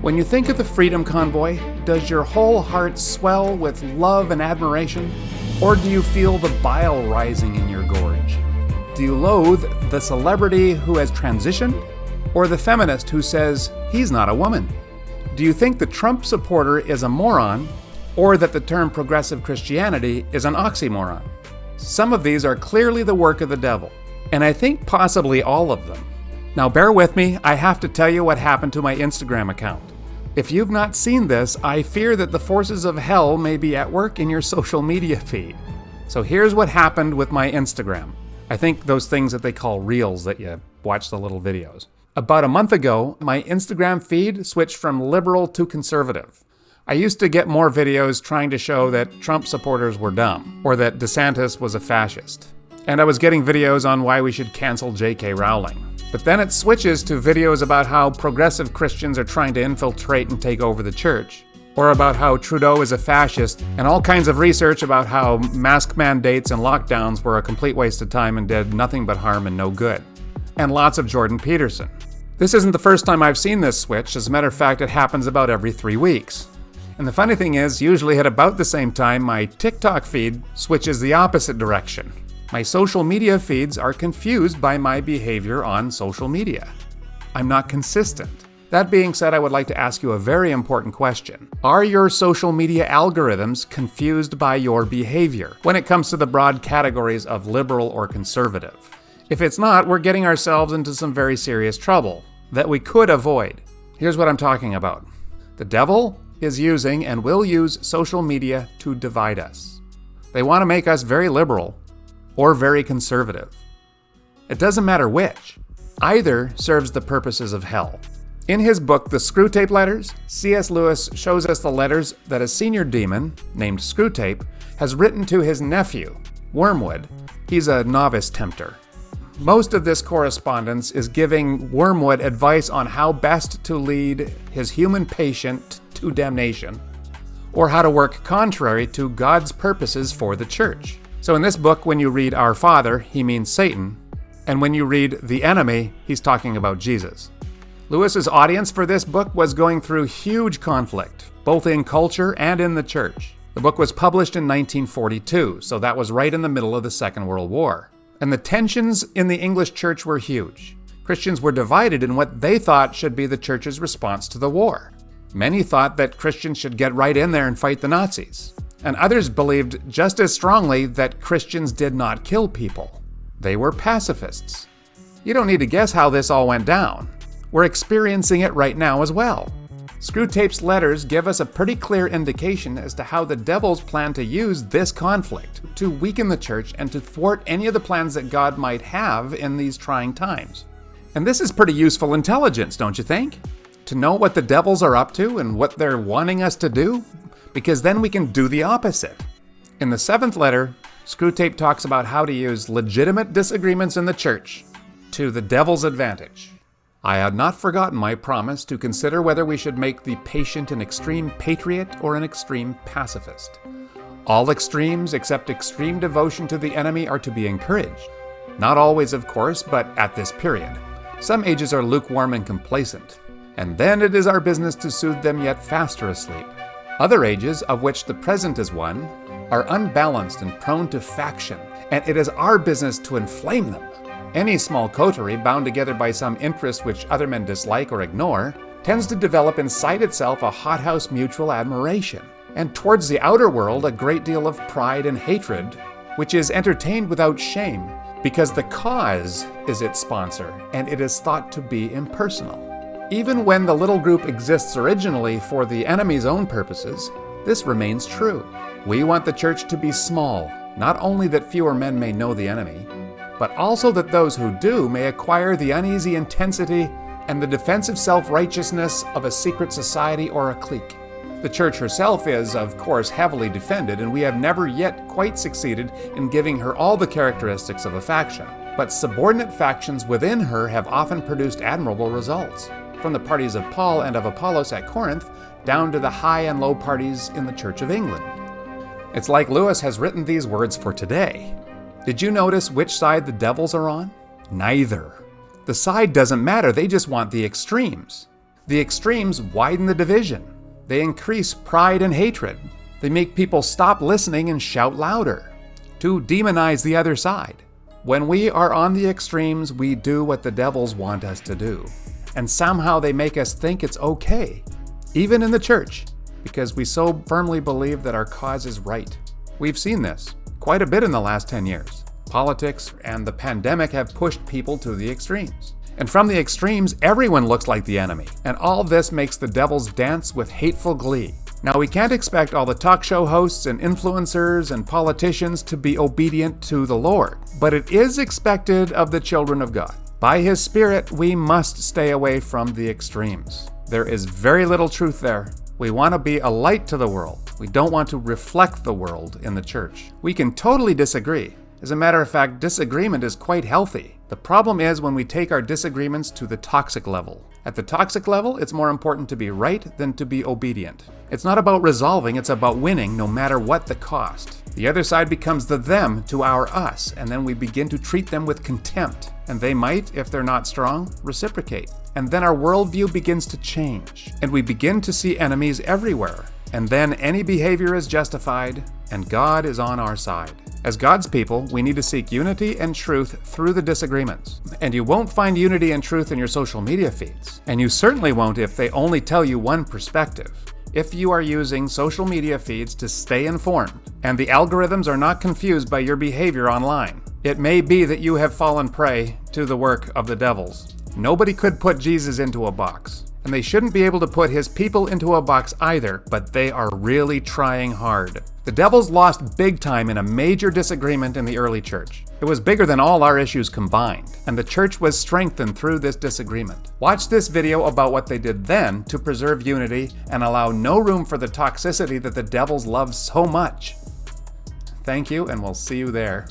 When you think of the Freedom Convoy, does your whole heart swell with love and admiration? Or do you feel the bile rising in your gorge? Do you loathe the celebrity who has transitioned? Or the feminist who says he's not a woman? Do you think the Trump supporter is a moron? Or that the term progressive Christianity is an oxymoron? Some of these are clearly the work of the devil, and I think possibly all of them. Now bear with me, I have to tell you what happened to my Instagram account. If you've not seen this, I fear that the forces of hell may be at work in your social media feed. So here's what happened with my Instagram. I think those things that they call reels that you watch the little videos. About a month ago, my Instagram feed switched from liberal to conservative. I used to get more videos trying to show that Trump supporters were dumb, or that DeSantis was a fascist. And I was getting videos on why we should cancel J.K. Rowling. But then it switches to videos about how progressive Christians are trying to infiltrate and take over the church, or about how Trudeau is a fascist, and all kinds of research about how mask mandates and lockdowns were a complete waste of time and did nothing but harm and no good. And lots of Jordan Peterson. This isn't the first time I've seen this switch. As a matter of fact, it happens about every 3 weeks. And the funny thing is, usually at about the same time, my TikTok feed switches the opposite direction. My social media feeds are confused by my behavior on social media. I'm not consistent. That being said, I would like to ask you a very important question. Are your social media algorithms confused by your behavior when it comes to the broad categories of liberal or conservative? If it's not, we're getting ourselves into some very serious trouble that we could avoid. Here's what I'm talking about. The devil is using and will use social media to divide us. They want to make us very liberal or very conservative. It doesn't matter which. Either serves the purposes of hell. In his book, The Screwtape Letters, C.S. Lewis shows us the letters that a senior demon, named Screwtape, has written to his nephew, Wormwood. He's a novice tempter. Most of this correspondence is giving Wormwood advice on how best to lead his human patient to damnation, or how to work contrary to God's purposes for the church. So in this book, when you read Our Father, he means Satan, and when you read The Enemy, he's talking about Jesus. Lewis's audience for this book was going through huge conflict, both in culture and in the church. The book was published in 1942, so that was right in the middle of the Second World War. And the tensions in the English church were huge. Christians were divided in what they thought should be the church's response to the war. Many thought that Christians should get right in there and fight the Nazis. And others believed just as strongly that Christians did not kill people. They were pacifists. You don't need to guess how this all went down. We're experiencing it right now as well. Screwtape's letters give us a pretty clear indication as to how the devils plan to use this conflict to weaken the church and to thwart any of the plans that God might have in these trying times. And this is pretty useful intelligence, don't you think? To know what the devils are up to and what they're wanting us to do? Because then we can do the opposite. In the 7th letter, Screwtape talks about how to use legitimate disagreements in the church to the devil's advantage. I had not forgotten my promise to consider whether we should make the patient an extreme patriot or an extreme pacifist. All extremes except extreme devotion to the enemy are to be encouraged. Not always, of course, but at this period. Some ages are lukewarm and complacent, and then it is our business to soothe them yet faster asleep. Other ages, of which the present is one, are unbalanced and prone to faction, and it is our business to inflame them. Any small coterie, bound together by some interest which other men dislike or ignore, tends to develop inside itself a hothouse mutual admiration, and towards the outer world a great deal of pride and hatred, which is entertained without shame, because the cause is its sponsor, and it is thought to be impersonal. Even when the little group exists originally for the enemy's own purposes, this remains true. We want the church to be small, not only that fewer men may know the enemy, but also that those who do may acquire the uneasy intensity and the defensive self-righteousness of a secret society or a clique. The church herself is, of course, heavily defended, and we have never yet quite succeeded in giving her all the characteristics of a faction. But subordinate factions within her have often produced admirable results, from the parties of Paul and of Apollos at Corinth down to the high and low parties in the Church of England. It's like Lewis has written these words for today. Did you notice which side the devils are on? Neither. The side doesn't matter, they just want the extremes. The extremes widen the division. They increase pride and hatred. They make people stop listening and shout louder, to demonize the other side. When we are on the extremes, we do what the devils want us to do. And somehow they make us think it's okay, even in the church, because we so firmly believe that our cause is right. We've seen this quite a bit in the last 10 years. Politics and the pandemic have pushed people to the extremes. And from the extremes, everyone looks like the enemy. And all this makes the devils dance with hateful glee. Now, we can't expect all the talk show hosts and influencers and politicians to be obedient to the Lord, but it is expected of the children of God. By His Spirit, we must stay away from the extremes. There is very little truth there. We want to be a light to the world. We don't want to reflect the world in the church. We can totally disagree. As a matter of fact, disagreement is quite healthy. The problem is when we take our disagreements to the toxic level. At the toxic level, it's more important to be right than to be obedient. It's not about resolving, it's about winning no matter what the cost. The other side becomes the them to our us, and then we begin to treat them with contempt. And they might, if they're not strong, reciprocate. And then our worldview begins to change, and we begin to see enemies everywhere. And then any behavior is justified, and God is on our side. As God's people, we need to seek unity and truth through the disagreements. And you won't find unity and truth in your social media feeds. And you certainly won't if they only tell you one perspective. If you are using social media feeds to stay informed, and the algorithms are not confused by your behavior online, it may be that you have fallen prey to the work of the devils. Nobody could put Jesus into a box. And they shouldn't be able to put His people into a box either, but they are really trying hard. The devils lost big time in a major disagreement in the early church. It was bigger than all our issues combined, and the church was strengthened through this disagreement. Watch this video about what they did then to preserve unity and allow no room for the toxicity that the devils love so much. Thank you, and we'll see you there.